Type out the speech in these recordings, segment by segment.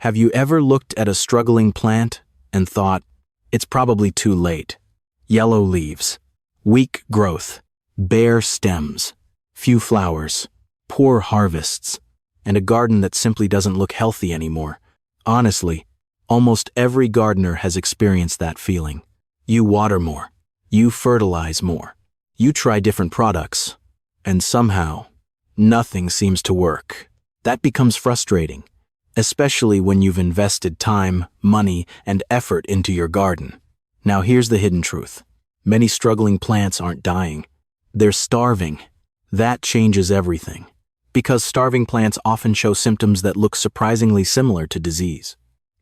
Have you ever looked at a struggling plant and thought, it's probably too late? Yellow leaves, weak growth, bare stems, few flowers, poor harvests, and a garden that simply doesn't look healthy anymore. Honestly, almost every gardener has experienced that feeling. You water more, you fertilize more, you try different products, and somehow, nothing seems to work. That becomes frustrating, especially when you've invested time, money, and effort into your garden. Now here's the hidden truth. Many struggling plants aren't dying. They're starving. That changes everything. Because starving plants often show symptoms that look surprisingly similar to disease.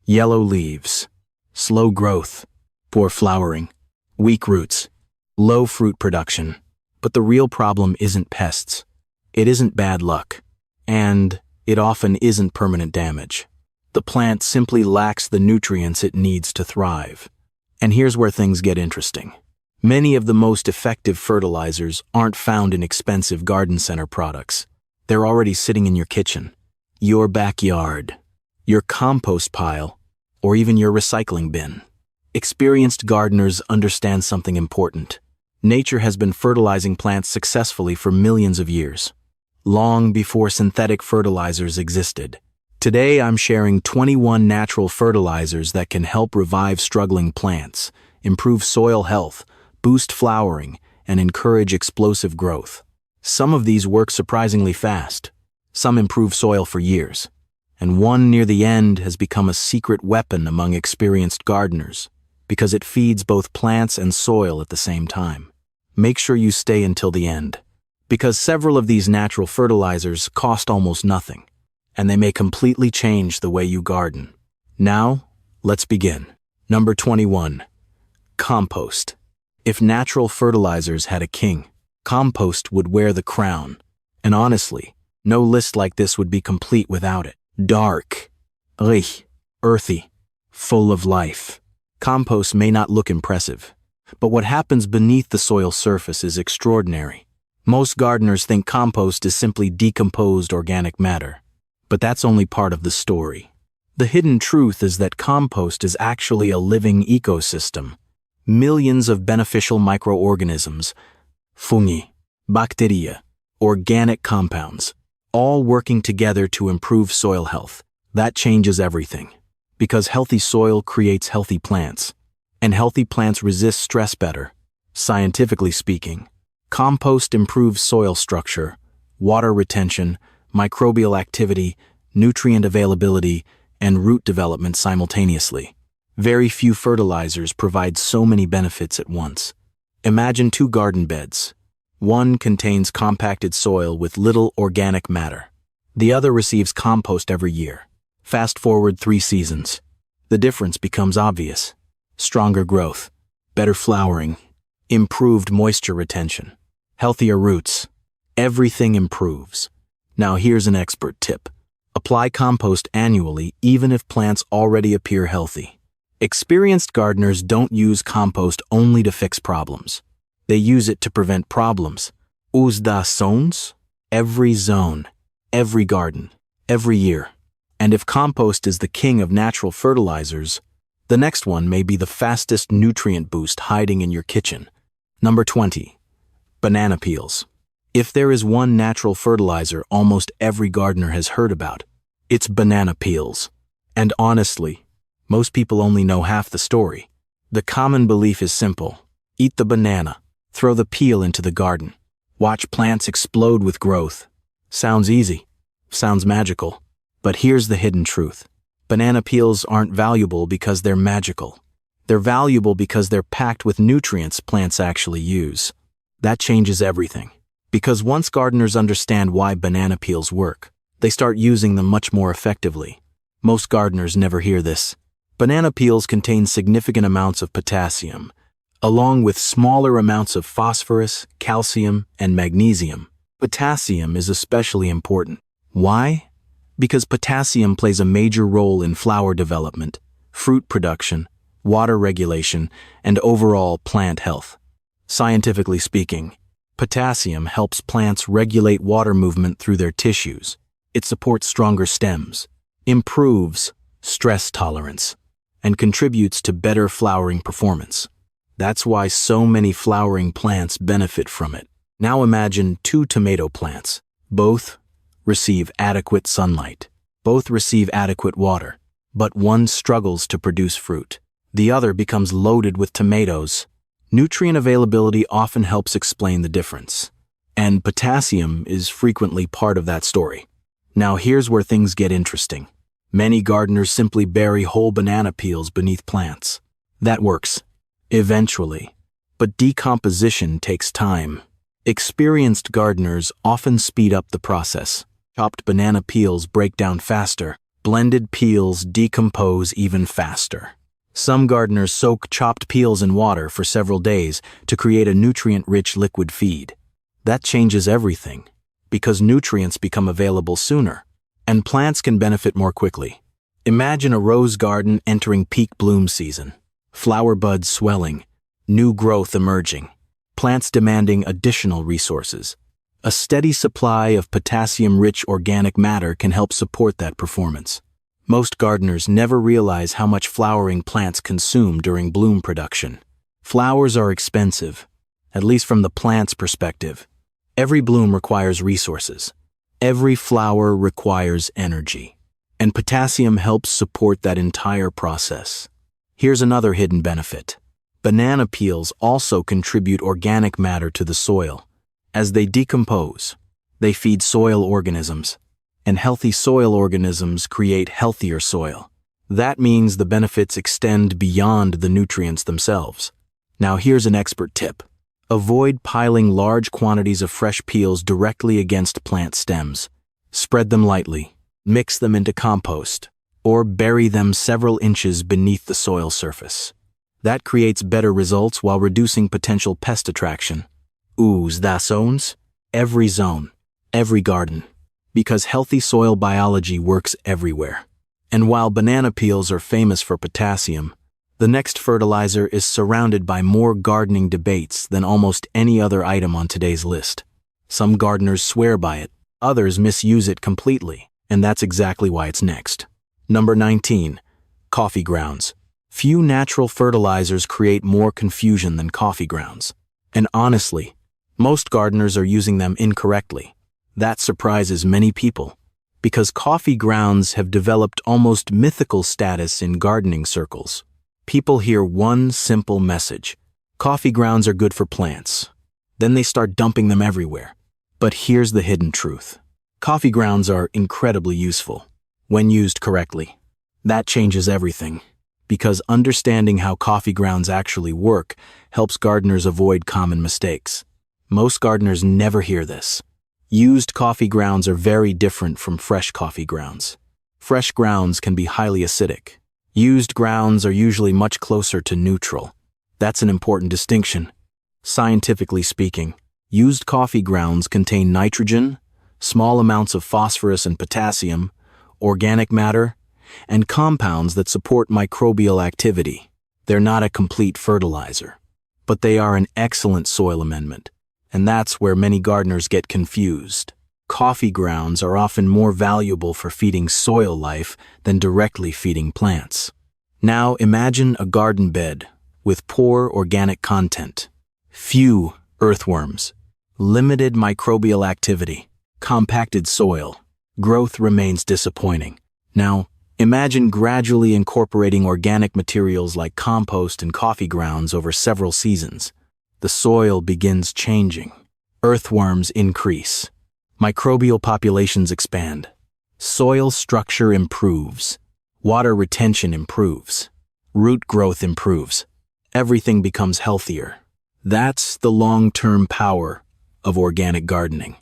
Yellow leaves, slow growth, poor flowering, weak roots, low fruit production. But the real problem isn't pests. It isn't bad luck. And it often isn't permanent damage. The plant simply lacks the nutrients it needs to thrive. And here's where things get interesting. Many of the most effective fertilizers aren't found in expensive garden center products. They're already sitting in your kitchen, your backyard, your compost pile, or even your recycling bin. Experienced gardeners understand something important. Nature has been fertilizing plants successfully for millions of years, long before synthetic fertilizers existed. Today I'm sharing 21 natural fertilizers that can help revive struggling plants, improve soil health, boost flowering, and encourage explosive growth. Some of these work surprisingly fast. Some improve soil for years. And one near the end has become a secret weapon among experienced gardeners because it feeds both plants and soil at the same time. Make sure you stay until the end, because several of these natural fertilizers cost almost nothing, and they may completely change the way you garden. Now, let's begin. Number 21. Compost. If natural fertilizers had a king, compost would wear the crown. And honestly, no list like this would be complete without it. Dark, rich, earthy, full of life. Compost may not look impressive, but what happens beneath the soil surface is extraordinary. Most gardeners think compost is simply decomposed organic matter, but that's only part of the story. The hidden truth is that compost is actually a living ecosystem. Millions of beneficial microorganisms, fungi, bacteria, organic compounds, all working together to improve soil health. That changes everything. Because healthy soil creates healthy plants, and healthy plants resist stress better. Scientifically speaking, compost improves soil structure, water retention, microbial activity, nutrient availability, and root development simultaneously. Very few fertilizers provide so many benefits at once. Imagine two garden beds. One contains compacted soil with little organic matter. The other receives compost every year. Fast forward 3 seasons. The difference becomes obvious. Stronger growth, better flowering, improved moisture retention, healthier roots. Everything improves. Now here's an expert tip. Apply compost annually even if plants already appear healthy. Experienced gardeners don't use compost only to fix problems. They use it to prevent problems. Os das zones, every zone, every garden, every year. And if compost is the king of natural fertilizers, the next one may be the fastest nutrient boost hiding in your kitchen. Number 20. Banana peels. If there is one natural fertilizer almost every gardener has heard about, it's banana peels. And honestly, most people only know half the story. The common belief is simple. Eat the banana, throw the peel into the garden. Watch plants explode with growth. Sounds easy. Sounds magical. But here's the hidden truth. Banana peels aren't valuable because they're magical. They're valuable because they're packed with nutrients plants actually use. That changes everything. Because once gardeners understand why banana peels work, they start using them much more effectively. Most gardeners never hear this. Banana peels contain significant amounts of potassium, along with smaller amounts of phosphorus, calcium, and magnesium. Potassium is especially important. Why? Because potassium plays a major role in flower development, fruit production, water regulation, and overall plant health. Scientifically speaking, potassium helps plants regulate water movement through their tissues. It supports stronger stems, improves stress tolerance, and contributes to better flowering performance. That's why so many flowering plants benefit from it. Now imagine two tomato plants. Both receive adequate sunlight. Both receive adequate water. But one struggles to produce fruit. The other becomes loaded with tomatoes. Nutrient availability often helps explain the difference. And potassium is frequently part of that story. Now here's where things get interesting. Many gardeners simply bury whole banana peels beneath plants. That works, eventually. But decomposition takes time. Experienced gardeners often speed up the process. Chopped banana peels break down faster. Blended peels decompose even faster. Some gardeners soak chopped peels in water for several days to create a nutrient-rich liquid feed. That changes everything, because nutrients become available sooner, and plants can benefit more quickly. Imagine a rose garden entering peak bloom season. Flower buds swelling, new growth emerging, plants demanding additional resources. A steady supply of potassium-rich organic matter can help support that performance. Most gardeners never realize how much flowering plants consume during bloom production. Flowers are expensive, at least from the plant's perspective. Every bloom requires resources. Every flower requires energy. And potassium helps support that entire process. Here's another hidden benefit. Banana peels also contribute organic matter to the soil. As they decompose, they feed soil organisms, and healthy soil organisms create healthier soil. That means the benefits extend beyond the nutrients themselves. Now here's an expert tip. Avoid piling large quantities of fresh peels directly against plant stems. Spread them lightly, mix them into compost, or bury them several inches beneath the soil surface. That creates better results while reducing potential pest attraction. Das zones? Every zone, every garden. Because healthy soil biology works everywhere. And while banana peels are famous for potassium, the next fertilizer is surrounded by more gardening debates than almost any other item on today's list. Some gardeners swear by it, others misuse it completely, and that's exactly why it's next. Number 19. Coffee grounds. Few natural fertilizers create more confusion than coffee grounds. And honestly, most gardeners are using them incorrectly. That surprises many people, because coffee grounds have developed almost mythical status in gardening circles. People hear one simple message: coffee grounds are good for plants. Then they start dumping them everywhere. But here's the hidden truth. Coffee grounds are incredibly useful, when used correctly. That changes everything, because understanding how coffee grounds actually work helps gardeners avoid common mistakes. Most gardeners never hear this. Used coffee grounds are very different from fresh coffee grounds. Fresh grounds can be highly acidic. Used grounds are usually much closer to neutral. That's an important distinction. Scientifically speaking, used coffee grounds contain nitrogen, small amounts of phosphorus and potassium, organic matter, and compounds that support microbial activity. They're not a complete fertilizer, but they are an excellent soil amendment. And that's where many gardeners get confused. Coffee grounds are often more valuable for feeding soil life than directly feeding plants. Now imagine a garden bed with poor organic content, few earthworms, limited microbial activity, compacted soil. Growth remains disappointing. Now, imagine gradually incorporating organic materials like compost and coffee grounds over several seasons. The soil begins changing. Earthworms increase. Microbial populations expand. Soil structure improves. Water retention improves. Root growth improves. Everything becomes healthier. That's the long-term power of organic gardening.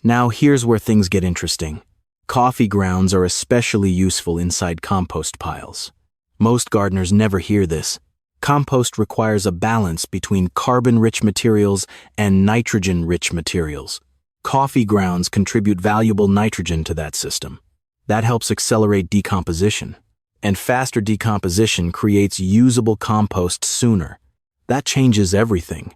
Now here's where things get interesting. Coffee grounds are especially useful inside compost piles. Most gardeners never hear this. Compost requires a balance between carbon-rich materials and nitrogen-rich materials. Coffee grounds contribute valuable nitrogen to that system. That helps accelerate decomposition. And faster decomposition creates usable compost sooner. That changes everything,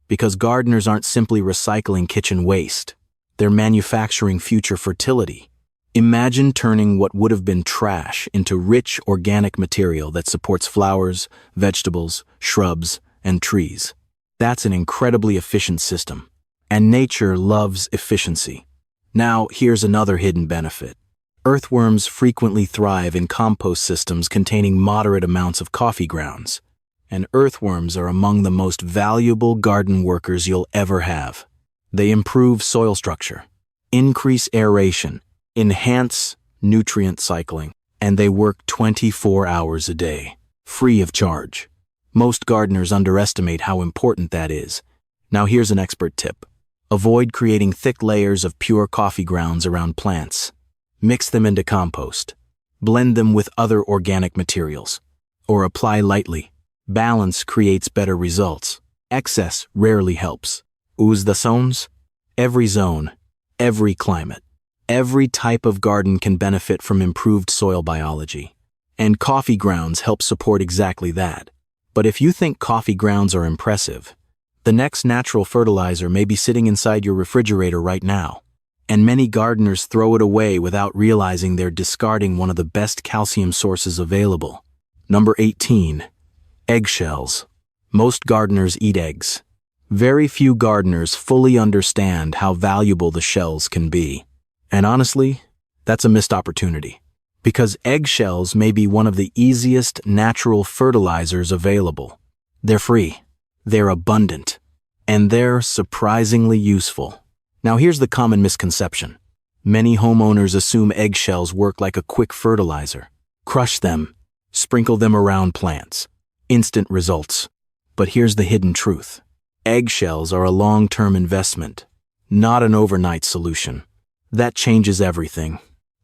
because gardeners aren't simply recycling kitchen waste. They're manufacturing future fertility. Imagine turning what would have been trash into rich organic material that supports flowers, vegetables, shrubs, and trees. That's an incredibly efficient system. And nature loves efficiency. Now, here's another hidden benefit. Earthworms frequently thrive in compost systems containing moderate amounts of coffee grounds. And earthworms are among the most valuable garden workers you'll ever have. They improve soil structure, increase aeration, enhance nutrient cycling, and they work 24 hours a day, free of charge. Most gardeners underestimate how important that is. Now here's an expert tip. Avoid creating thick layers of pure coffee grounds around plants. Mix them into compost. Blend them with other organic materials. Or apply lightly. Balance creates better results. Excess rarely helps. Use the zones? Every zone, every climate, every type of garden can benefit from improved soil biology. And coffee grounds help support exactly that. But if you think coffee grounds are impressive, the next natural fertilizer may be sitting inside your refrigerator right now. And many gardeners throw it away without realizing they're discarding one of the best calcium sources available. Number 18. Eggshells. Most gardeners eat eggs. Very few gardeners fully understand how valuable the shells can be. And honestly, that's a missed opportunity. Because eggshells may be one of the easiest natural fertilizers available. They're free, they're abundant, and they're surprisingly useful. Now here's the common misconception. Many homeowners assume eggshells work like a quick fertilizer. Crush them, sprinkle them around plants. Instant results. But here's the hidden truth. Eggshells are a long-term investment, not an overnight solution. That changes everything.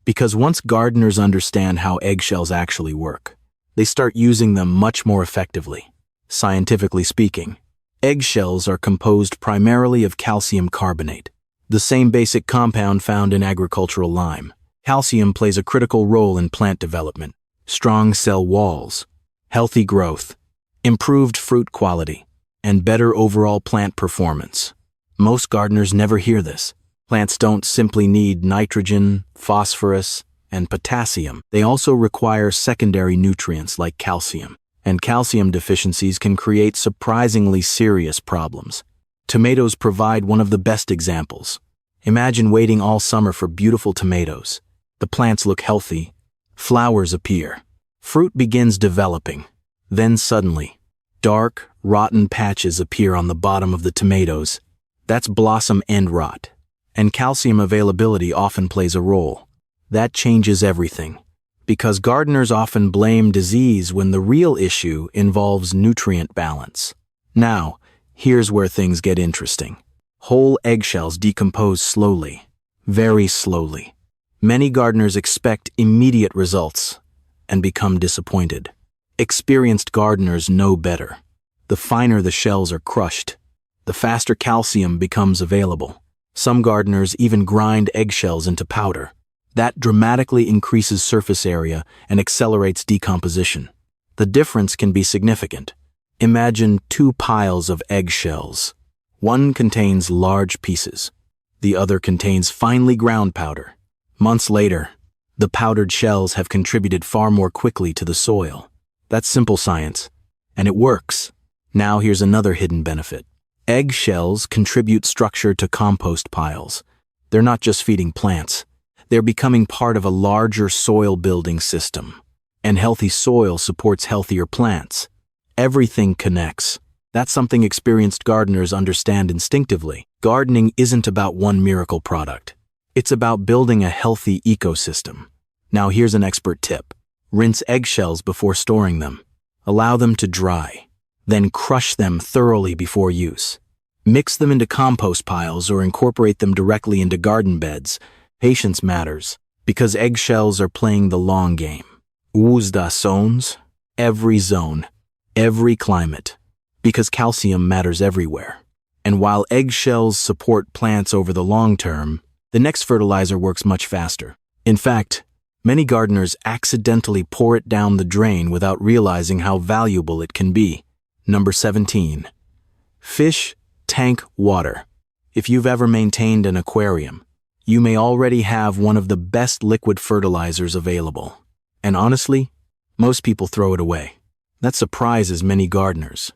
Because once gardeners understand how eggshells actually work, they start using them much more effectively. Scientifically speaking, eggshells are composed primarily of calcium carbonate, the same basic compound found in agricultural lime. Calcium plays a critical role in plant development, strong cell walls, healthy growth, improved fruit quality, and better overall plant performance. Most gardeners never hear this. Plants don't simply need nitrogen, phosphorus, and potassium. They also require secondary nutrients like calcium. And calcium deficiencies can create surprisingly serious problems. Tomatoes provide one of the best examples. Imagine waiting all summer for beautiful tomatoes. The plants look healthy. Flowers appear. Fruit begins developing. Then suddenly, dark, rotten patches appear on the bottom of the tomatoes. That's blossom end rot. And calcium availability often plays a role. That changes everything. Because gardeners often blame disease when the real issue involves nutrient balance. Now, here's where things get interesting. Whole eggshells decompose slowly, very slowly. Many gardeners expect immediate results and become disappointed. Experienced gardeners know better. The finer the shells are crushed, the faster calcium becomes available. Some gardeners even grind eggshells into powder. That dramatically increases surface area and accelerates decomposition. The difference can be significant. Imagine two piles of eggshells. One contains large pieces. The other contains finely ground powder. Months later, the powdered shells have contributed far more quickly to the soil. That's simple science, and it works. Now here's another hidden benefit. Eggshells contribute structure to compost piles. They're not just feeding plants. They're becoming part of a larger soil building system. And healthy soil supports healthier plants. Everything connects. That's something experienced gardeners understand instinctively. Gardening isn't about one miracle product. It's about building a healthy ecosystem. Now here's an expert tip. Rinse eggshells before storing them. Allow them to dry. Then crush them thoroughly before use. Mix them into compost piles or incorporate them directly into garden beds. Patience matters, because eggshells are playing the long game. Use the zones, every zone, every climate, because calcium matters everywhere. And while eggshells support plants over the long term, the next fertilizer works much faster. In fact, many gardeners accidentally pour it down the drain without realizing how valuable it can be. Number 17. Fish tank water. If you've ever maintained an aquarium, You may already have one of the best liquid fertilizers available. And honestly, most people throw it away. That surprises many gardeners,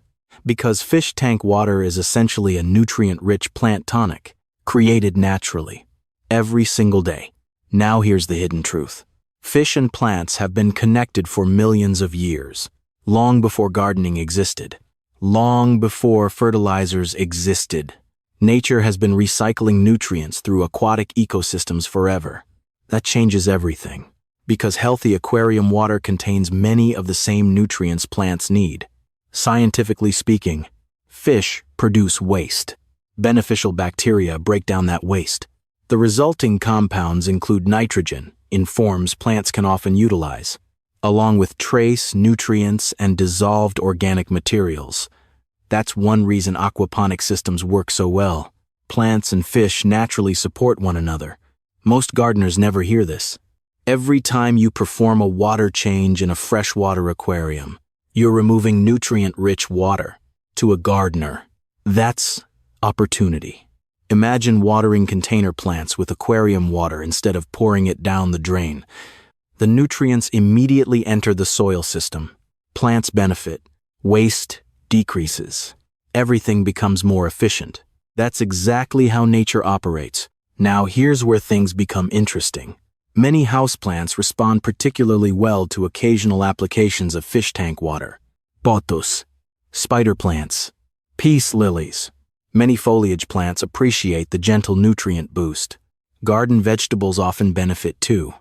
because fish tank water is essentially a nutrient-rich plant tonic, created naturally, every single day. Now here's the hidden truth. Fish and plants have been connected for millions of years, long before gardening existed, long before fertilizers existed. Nature has been recycling nutrients through aquatic ecosystems forever. That changes everything, because healthy aquarium water contains many of the same nutrients plants need. Scientifically speaking, fish produce waste. Beneficial bacteria break down that waste. The resulting compounds include nitrogen, in forms plants can often utilize, along with trace nutrients and dissolved organic materials. That's one reason aquaponic systems work so well. Plants and fish naturally support one another. Most gardeners never hear this. Every time you perform a water change in a freshwater aquarium, you're removing nutrient-rich water. To a gardener, that's opportunity. Imagine watering container plants with aquarium water instead of pouring it down the drain. The nutrients immediately enter the soil system. Plants benefit. Waste decreases. Everything becomes more efficient. That's exactly how nature operates. Now here's where things become interesting. Many houseplants respond particularly well to occasional applications of fish tank water. Pothos, spider plants, peace lilies. Many foliage plants appreciate the gentle nutrient boost. Garden vegetables often benefit too,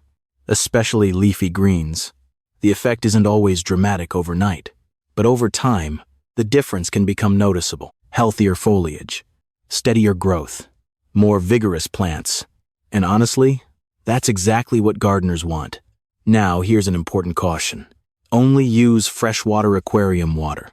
especially leafy greens. The effect isn't always dramatic overnight, but over time, the difference can become noticeable. Healthier foliage, steadier growth, more vigorous plants. And honestly, that's exactly what gardeners want. Now, here's an important caution. Only use freshwater aquarium water,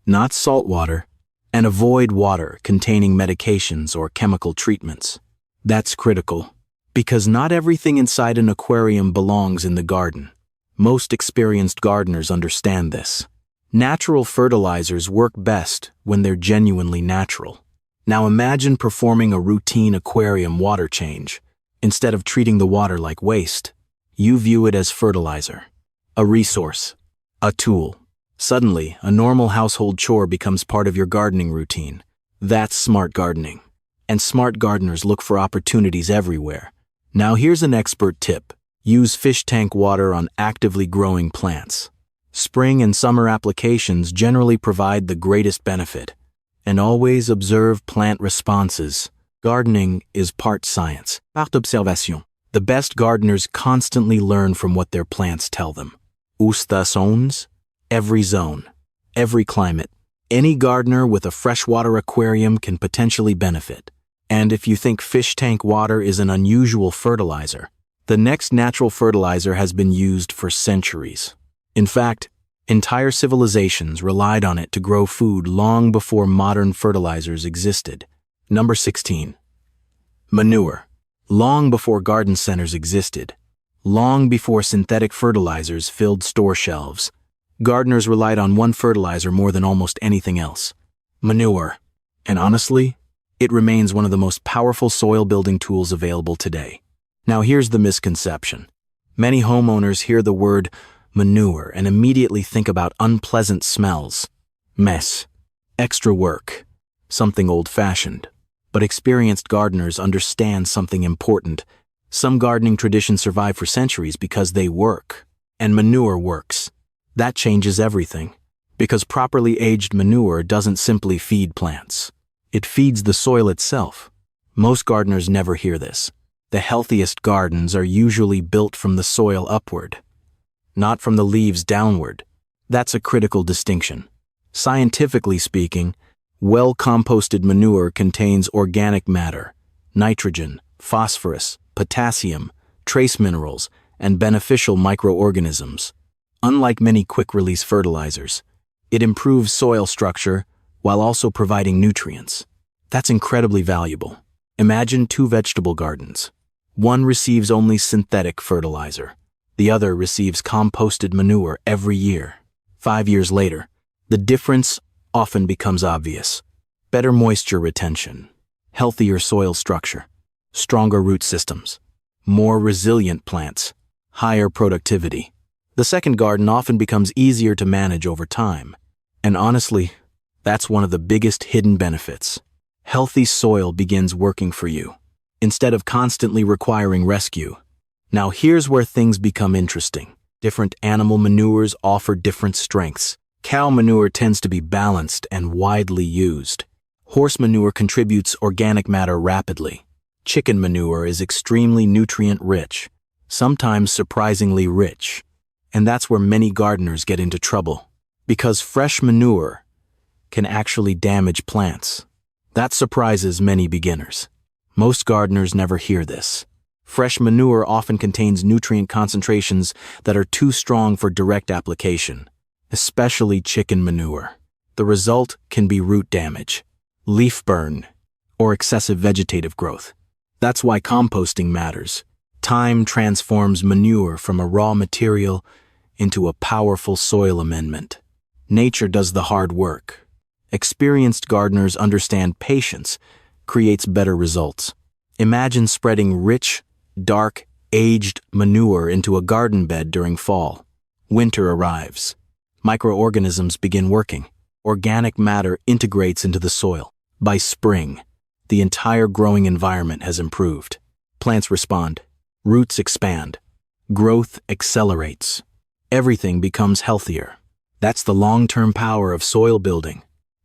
not salt water, and avoid water containing medications or chemical treatments. That's critical, because not everything inside an aquarium belongs in the garden. Most experienced gardeners understand this. Natural fertilizers work best when they're genuinely natural. Now imagine performing a routine aquarium water change. Instead of treating the water like waste, you view it as fertilizer, a resource, a tool. Suddenly, a normal household chore becomes part of your gardening routine. That's smart gardening. And smart gardeners look for opportunities everywhere. Now here's an expert tip. Use fish tank water on actively growing plants. Spring and summer applications generally provide the greatest benefit. And always observe plant responses. Gardening is part science, part observation. The best gardeners constantly learn from what their plants tell them. Estações, every zone, every climate. Any gardener with a freshwater aquarium can potentially benefit. And if you think fish tank water is an unusual fertilizer, the next natural fertilizer has been used for centuries. In fact, entire civilizations relied on it to grow food long before modern fertilizers existed. Number 16. Manure. Long before garden centers existed, long before synthetic fertilizers filled store shelves, gardeners relied on one fertilizer more than almost anything else: manure. And honestly, it remains one of the most powerful soil-building tools available today. Now here's the misconception. Many homeowners hear the word manure and immediately think about unpleasant smells, mess, extra work, something old-fashioned. But experienced gardeners understand something important. Some gardening traditions survive for centuries because they work, and manure works. That changes everything, because properly aged manure doesn't simply feed plants. It feeds the soil itself. Most gardeners never hear this. The healthiest gardens are usually built from the soil upward, not from the leaves downward. That's a critical distinction. Scientifically speaking, well-composted manure contains organic matter, nitrogen, phosphorus, potassium, trace minerals, and beneficial microorganisms. Unlike many quick-release fertilizers, it improves soil structure while also providing nutrients. That's incredibly valuable. Imagine two vegetable gardens. One receives only synthetic fertilizer. The other receives composted manure every year. 5 years later, the difference often becomes obvious. Better moisture retention, healthier soil structure, stronger root systems, more resilient plants, higher productivity. The second garden often becomes easier to manage over time. And honestly, that's one of the biggest hidden benefits. Healthy soil begins working for you, instead of constantly requiring rescue. Now here's where things become interesting. Different animal manures offer different strengths. Cow manure tends to be balanced and widely used. Horse manure contributes organic matter rapidly. Chicken manure is extremely nutrient-rich, sometimes surprisingly rich. And that's where many gardeners get into trouble, because fresh manure can actually damage plants. That surprises many beginners. Most gardeners never hear this. Fresh manure often contains nutrient concentrations that are too strong for direct application, especially chicken manure. The result can be root damage, leaf burn, or excessive vegetative growth. That's why composting matters. Time transforms manure from a raw material into a powerful soil amendment. Nature does the hard work. Experienced gardeners understand patience creates better results. Imagine spreading rich, dark, aged manure into a garden bed during fall. Winter arrives. Microorganisms begin working. Organic matter integrates into the soil. By spring, the entire growing environment has improved. Plants respond. Roots expand. Growth accelerates. Everything becomes healthier. That's the long-term power of soil building.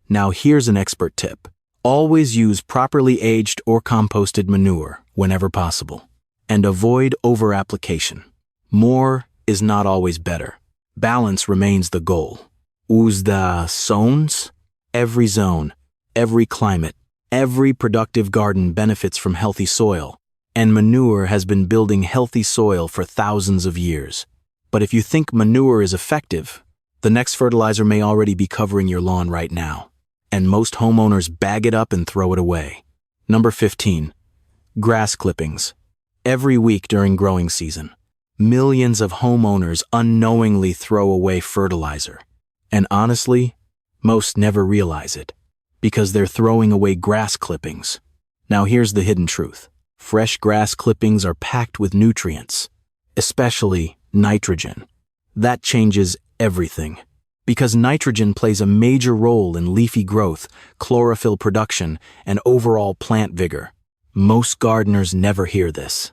Now here's an expert tip. Always use properly aged or composted manure whenever possible. And avoid over-application. More is not always better. Balance remains the goal. Use the zones. Every zone, every climate, every productive garden benefits from healthy soil. And manure has been building healthy soil for thousands of years. But if you think manure is effective, the next fertilizer may already be covering your lawn right now. And most homeowners bag it up and throw it away. Number 15. Grass clippings. Every week during growing season, millions of homeowners unknowingly throw away fertilizer. And honestly, most never realize it, because they're throwing away grass clippings. Now here's the hidden truth. Fresh grass clippings are packed with nutrients, especially nitrogen. That changes everything, because nitrogen plays a major role in leafy growth, chlorophyll production, and overall plant vigor. Most gardeners never hear this.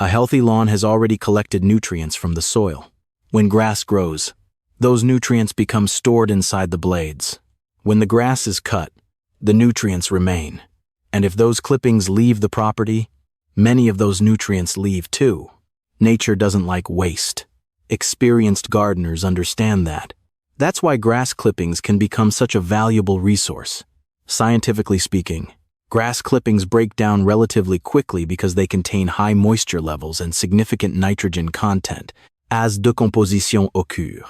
A healthy lawn has already collected nutrients from the soil. When grass grows, those nutrients become stored inside the blades. When the grass is cut, the nutrients remain. And if those clippings leave the property, many of those nutrients leave too. Nature doesn't like waste. Experienced gardeners understand that. That's why grass clippings can become such a valuable resource. Scientifically speaking, grass clippings break down relatively quickly because they contain high moisture levels and significant nitrogen content. As decomposition occurs,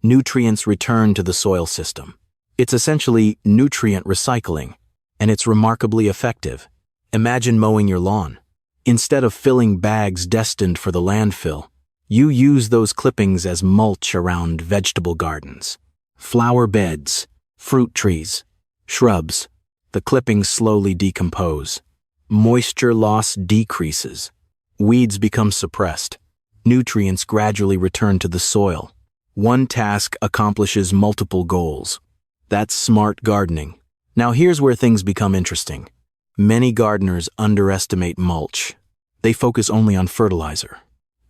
nutrients return to the soil system. It's essentially nutrient recycling, and it's remarkably effective. Imagine mowing your lawn. Instead of filling bags destined for the landfill, you use those clippings as mulch around vegetable gardens, flower beds, fruit trees, shrubs. The clippings slowly decompose. Moisture loss decreases. Weeds become suppressed. Nutrients gradually return to the soil. One task accomplishes multiple goals. That's smart gardening. Now here's where things become interesting. Many gardeners underestimate mulch. They focus only on fertilizer.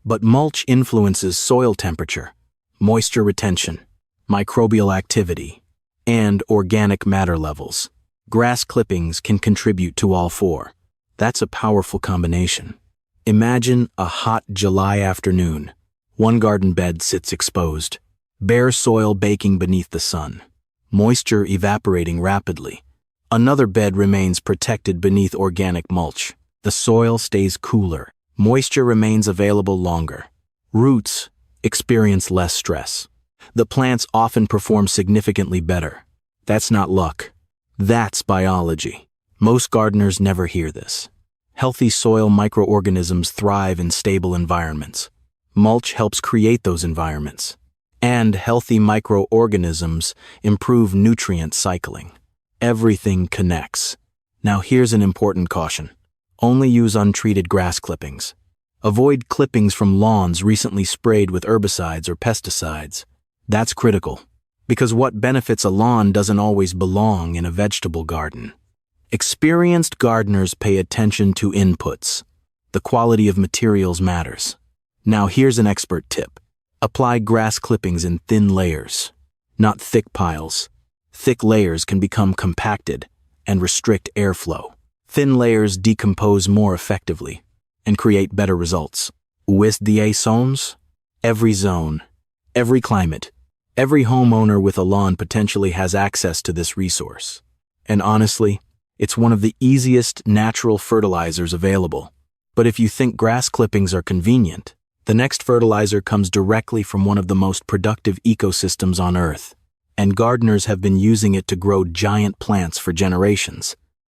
But mulch influences soil temperature, moisture retention, microbial activity, and organic matter levels. Grass clippings can contribute to all four. That's a powerful combination. Imagine a hot July afternoon. One garden bed sits exposed, bare soil baking beneath the sun, moisture evaporating rapidly. Another bed remains protected beneath organic mulch. The soil stays cooler. Moisture remains available longer. Roots experience less stress. The plants often perform significantly better. That's not luck. That's biology. Most gardeners never hear this. Healthy soil microorganisms thrive in stable environments. Mulch helps create those environments. And healthy microorganisms improve nutrient cycling. Everything connects. Now here's an important caution. Only use untreated grass clippings. Avoid clippings from lawns recently sprayed with herbicides or pesticides. That's critical, because what benefits a lawn doesn't always belong in a vegetable garden. Experienced gardeners pay attention to inputs. The quality of materials matters. Now here's an expert tip. Apply grass clippings in thin layers, not thick piles. Thick layers can become compacted and restrict airflow. Thin layers decompose more effectively and create better results. With the zones, every zone, every climate, every homeowner with a lawn potentially has access to this resource. And honestly, it's one of the easiest natural fertilizers available. But if you think grass clippings are convenient, the next fertilizer comes directly from one of the most productive ecosystems on Earth, and gardeners have been using it to grow giant plants for generations.